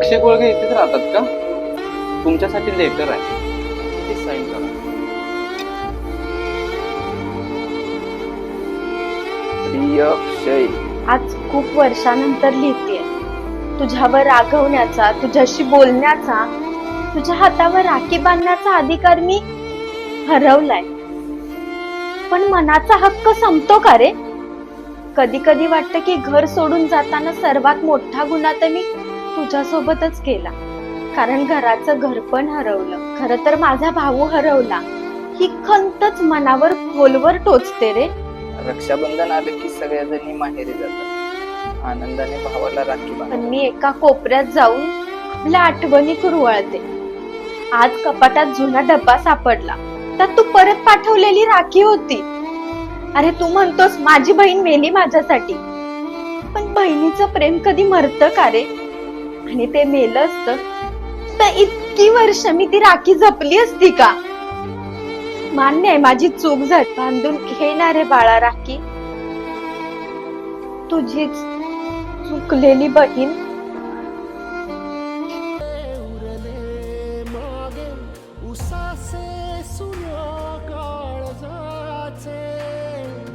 अक्षय कोळगे इथेच राहतात का? तुमच्यासाठी लेटर आहे, ते साईन करा. प्रिय अक्षय, आज खूप वर्षानंतर लिहितेय. तुझ्यावर रागवण्याचा, तुझ्याशी बोलण्याचा, तुझ्या हातावर राखी बांधण्याचा अधिकार मी हरवलाय. पण मनाचा हक्क संपतो का रे? कधी कधी वाटतं की घर सोडून जाताना सर्वात मोठा गुन्हा तर मी तुझ्यासोबतच केला. कारण घराचं घर पण हरवलं. खरं तर माझा भाऊ हरवला ही खंतच मनावर खोलवर टोचते रे. रक्षाबंधन आलं की सगळ्याजणी माहेरी जातात. आनंदाने भावाला राखी पण बांधतात. मी एका कोपऱ्यात जाऊन आपल्या आठवणी कुरवाळते. आज कपाटात जुना डब्बा सापडला, तर तू परत पाठवलेली राखी होती. अरे तू म्हणतोस माझी बहीण मेली माझ्यासाठी, पण बहिणीचं प्रेम कधी मरतं का रे? आणि ते मेलं असतं तर इतकी वर्ष मी ती राखी जपली असती का? मान्य आहे माझी चूक झाली. बांधून घेणारे बाळा राखी, तुझीच चुकलेली बहीण